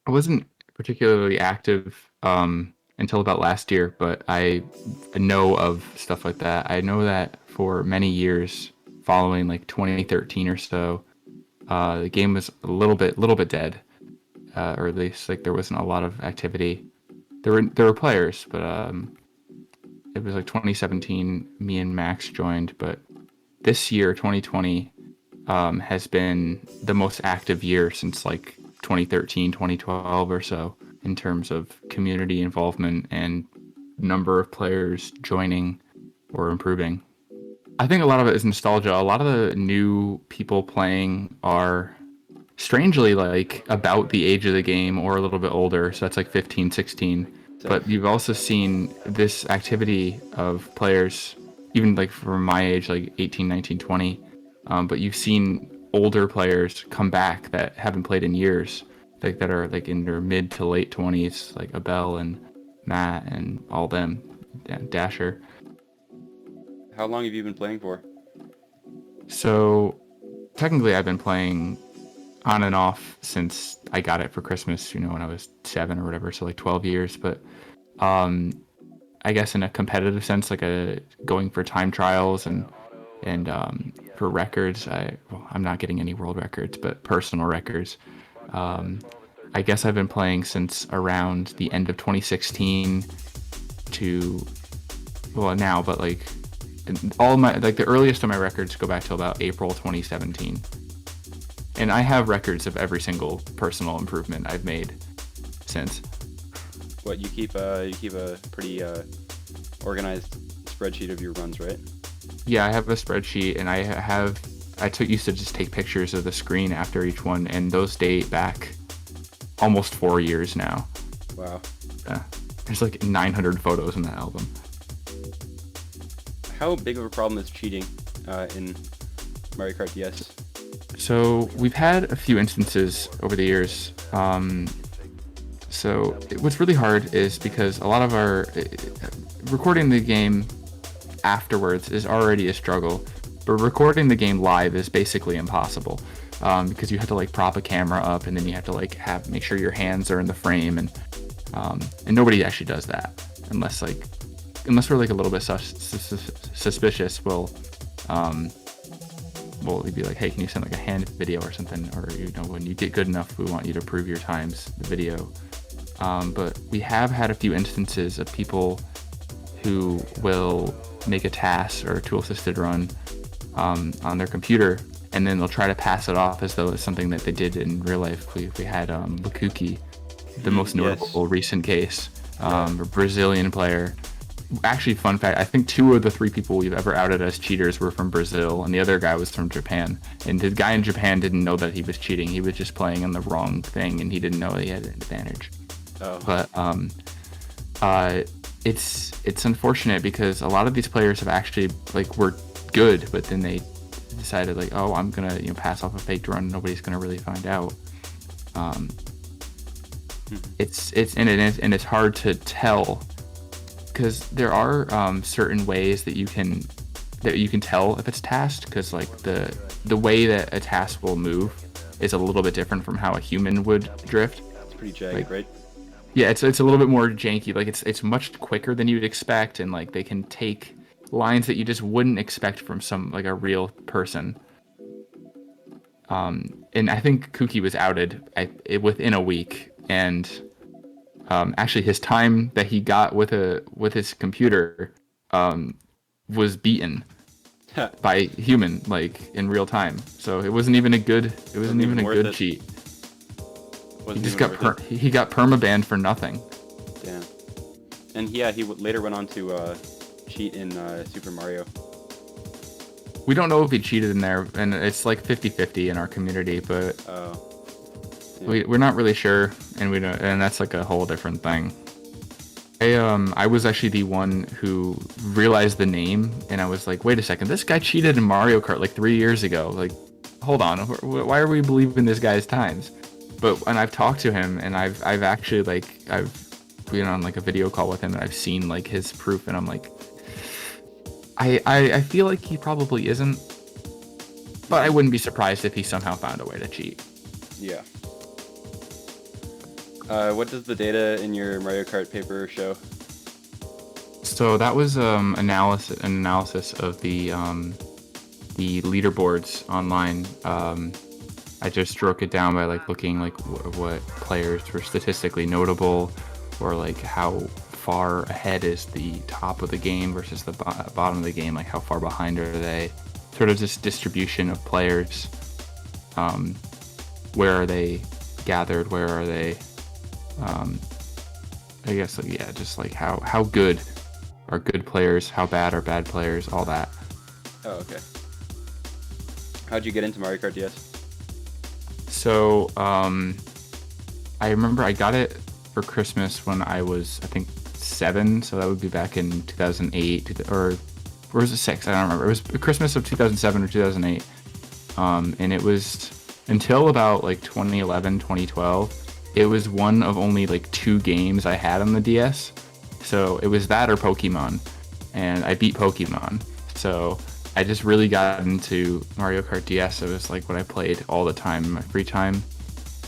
I wasn't particularly active until about last year, but I know of stuff like that. I know that for many years, following like 2013 or so, the game was a little bit dead, or at least like there wasn't a lot of activity. There were players, but it was like 2017. Me and Max joined, but this year, 2020, has been the most active year since like 2013, 2012 or so in terms of community involvement and number of players joining or improving. I think a lot of it is nostalgia. A lot of the new people playing are strangely like about the age of the game or a little bit older. So that's like 15, 16. So, But you've also seen this activity of players, even like from my age, like 18, 19, 20. But you've seen older players come back that haven't played in years, like that are like in their mid to late 20s, like Abel and Matt and all them, Dasher. how long have you been playing for? So technically, I've been playing on and off since I got it for Christmas, when I was 7 or whatever, so like 12 years. But um, I guess in a competitive sense, like going for time trials and for records, I'm not getting any world records, but personal records. Um, I guess I've been playing since around the end of 2016 to well now, but like all my like the earliest of my records go back to about April 2017. And I have records of every single personal improvement I've made since. What you keep a pretty organized spreadsheet of your runs, right? Yeah, I have a spreadsheet, and used to just take pictures of the screen after each one, and those date back almost 4 years now. Wow. Uh, there's like 900 photos in that album. How big of a problem is cheating in Mario Kart DS? So we've had a few instances over the years. What's really hard is because a lot of our recording the game afterwards is already a struggle, but recording the game live is basically impossible, because you have to like prop a camera up and then you have to like make sure your hands are in the frame, and nobody actually does that unless we're like a little bit suspicious. We'll be like, hey, can you send like a hand video or something, or when you get good enough, we want you to prove your times the video. But we have had a few instances of people who will make a task or a tool-assisted run on their computer, and then they'll try to pass it off as though it's something that they did in real life. We had Lukuki, the most Yes. notable recent case, Yeah. a Brazilian player. Actually, fun fact, I think 2 of the 3 people we've ever outed as cheaters were from Brazil, and the other guy was from Japan. And the guy in Japan didn't know that he was cheating. He was just playing on the wrong thing, and he didn't know he had an advantage. Oh. But it's unfortunate because a lot of these players have actually like were good, but then they decided like, oh, I'm gonna pass off a faked run. Nobody's gonna really find out. Um, it's hard to tell because there are certain ways that you can tell if it's tasked, because like the way that a task will move is a little bit different from how a human would drift. It's pretty jagged, Like, right? yeah, it's a little bit more janky. Like it's much quicker than you'd expect, and like they can take lines that you just wouldn't expect from some like a real person. And I think Kuki was outed within a week, and actually his time that he got with his computer was beaten by human, like in real time. So it wasn't even a good Wasn't even worth it. cheat. He Wasn't just even got worth it. he got permabanned for nothing. Damn. And yeah, later went on to cheat in Super Mario. We don't know if he cheated in there, and it's like 50-50 in our community, but Oh. Yeah. we're not really sure, and we don't, and that's like a whole different thing. I was actually the one who realized the name, and I was like, wait a second, this guy cheated in Mario Kart like 3 years ago. Like, hold on, why are we believing this guy's times? And I've talked to him, and I've actually like I've been on like a video call with him, and I've seen like his proof, and I'm like, I feel like he probably isn't, but I wouldn't be surprised if he somehow found a way to cheat. Yeah. What does the data in your Mario Kart paper show? So that was an analysis of the leaderboards online. I just broke it down by like looking like what players were statistically notable, or like how far ahead is the top of the game versus the bottom of the game, like how far behind are they, sort of this distribution of players. Where are they gathered, where are they, I guess, like, yeah, just like how good are good players, how bad are bad players, all that. Oh, okay. How'd you get into Mario Kart DS? So I remember I got it for Christmas when I was, I think, 7, so that would be back in 2008, or was it 6? I don't remember. It was Christmas of 2007 or 2008, and it was until about like 2011, 2012. It was one of only like 2 games I had on the DS, so it was that or Pokemon, and I beat Pokemon. So I just really got into Mario Kart DS. It was like what I played all the time in my free time.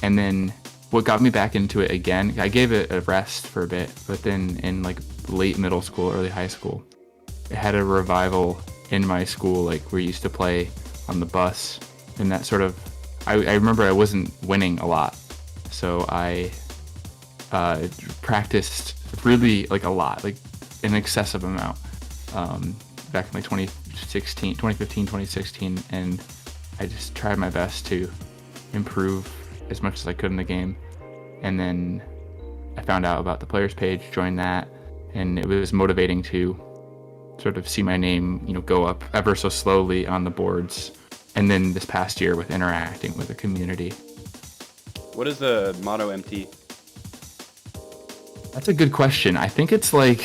And then what got me back into it again, I gave it a rest for a bit, but then in like late middle school, early high school, it had a revival in my school, like we used to play on the bus. And that sort of, I remember I wasn't winning a lot, so I practiced really like a lot, like an excessive amount, back in like 2015, 2016, and I just tried my best to improve as much as I could in the game. And then I found out about the players page, joined that, and it was motivating to sort of see my name, go up ever so slowly on the boards. And then this past year with interacting with the community. What is a mono MT? That's a good question. I think it's like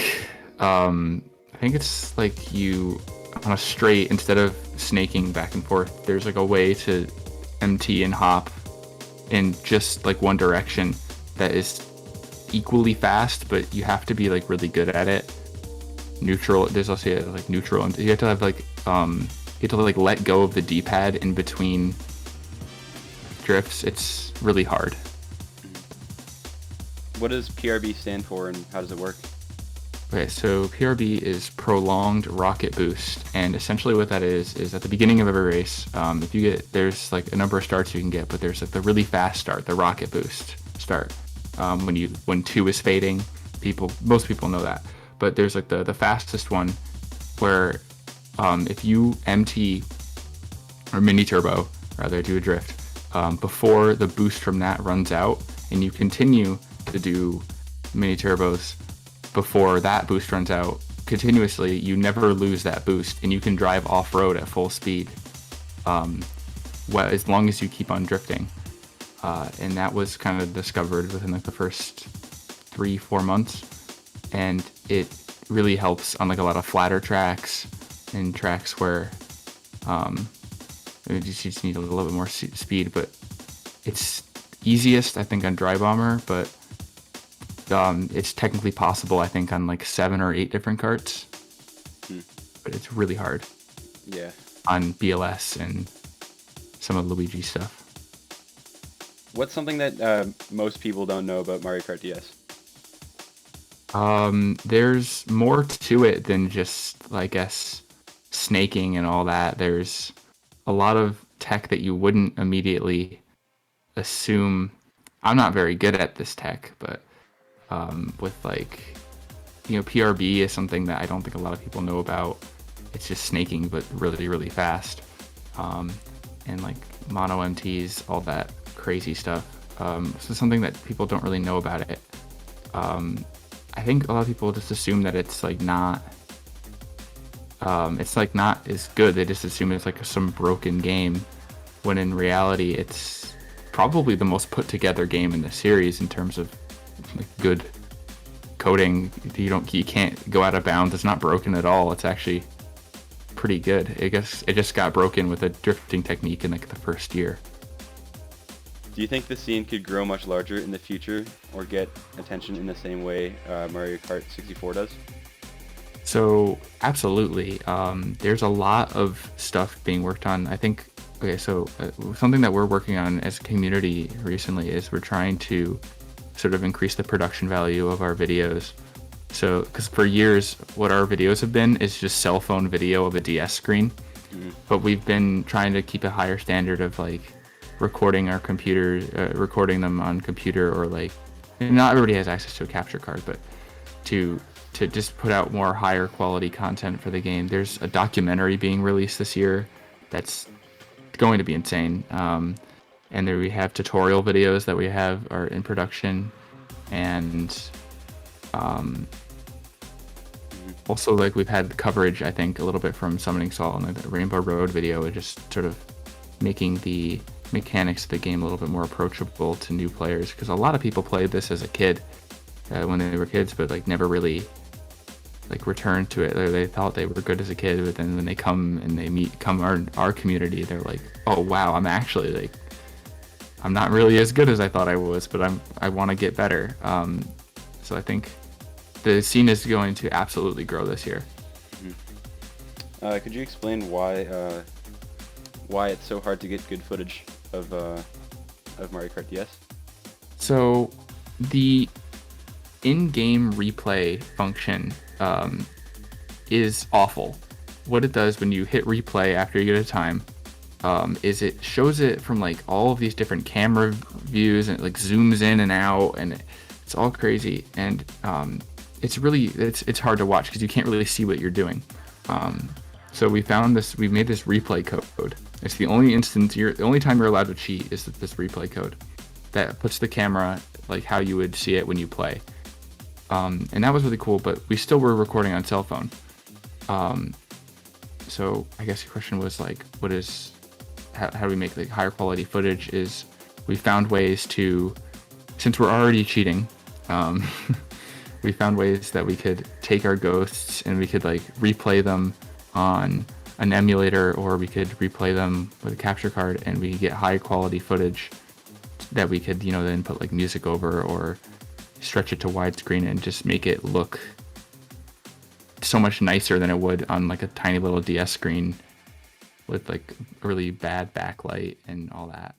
you on a straight, instead of snaking back and forth, there's like a way to MT and hop in just like one direction that is equally fast, but you have to be like really good at it. Neutral. There's also like neutral, and you have to have like you have to like let go of the D-pad in between drifts. It's really hard. What does PRB stand for, and how does it work? Okay, so PRB is prolonged rocket boost, and essentially what that is at the beginning of every race, if you get, there's like a number of starts you can get, but there's like the really fast start, the rocket boost start, when 2 is fading. Most people know that, but there's like the fastest one where if you MT or mini turbo, rather, do a drift before the boost from that runs out, and you continue to do mini turbos before that boost runs out continuously, you never lose that boost, and you can drive off-road at full speed, as long as you keep on drifting. And that was kind of discovered within like the first 3-4 months, and it really helps on like a lot of flatter tracks and tracks where you just need a little bit more speed. But it's easiest, I think, on Dry Bomber, but it's technically possible, I think, on like 7 or 8 different carts. But it's really hard. Yeah. On BLS and some of Luigi's stuff. What's something that most people don't know about Mario Kart DS? There's more to it than just, I guess, snaking and all that. There's a lot of tech that you wouldn't immediately assume. I'm not very good at this tech, but with like, PRB is something that I don't think a lot of people know about. It's just snaking, but really, really fast. And like mono MTs, all that crazy stuff. So something that people don't really know about it. I think a lot of people just assume that it's like not as good. They just assume it's like some broken game, when in reality it's probably the most put together game in the series in terms of like good coding. You can't go out of bounds. It's not broken at all. It's actually pretty good. I guess it just got broken with a drifting technique in like the first year. Do you think the scene could grow much larger in the future, or get attention in the same way Mario Kart 64 does? So absolutely, there's a lot of stuff being worked on. I think, okay, so something that we're working on as a community recently is we're trying to sort of increase the production value of our videos. So, because for years, what our videos have been is just cell phone video of a DS screen, but we've been trying to keep a higher standard of like recording our computer, recording them on computer, or like, and not everybody has access to a capture card, but to just put out more higher quality content for the game. There's a documentary being released this year that's going to be insane. And there we have tutorial videos that we have are in production, and also like we've had coverage, I think, a little bit from Summoning Salt and the Rainbow Road video, just sort of making the mechanics of the game a little bit more approachable to new players, because a lot of people played this as a kid when they were kids, but like never really like returned to it. Or they thought they were good as a kid, but then when they come and they come our community, they're like, oh wow, I'm actually like, I'm not really as good as I thought I was, but I want to get better. So I think the scene is going to absolutely grow this year. Could you explain why it's so hard to get good footage of Mario Kart DS? So the in-game replay function is awful. What it does when you hit replay after you get a time is it shows it from like all of these different camera views, and it like zooms in and out, and it's all crazy, and it's really it's hard to watch because you can't really see what you're doing. So we made this replay code. It's the only the only time you're allowed to cheat is this replay code that puts the camera like how you would see it when you play. And that was really cool, but we still were recording on cell phone. So I guess the question was like, how do we make like higher quality footage? Is we found ways to, since we're already cheating, we found ways that we could take our ghosts and we could like replay them on an emulator, or we could replay them with a capture card, and we could get high quality footage that we could, then put like music over or stretch it to widescreen and just make it look so much nicer than it would on like a tiny little DS screen with like a really bad backlight and all that.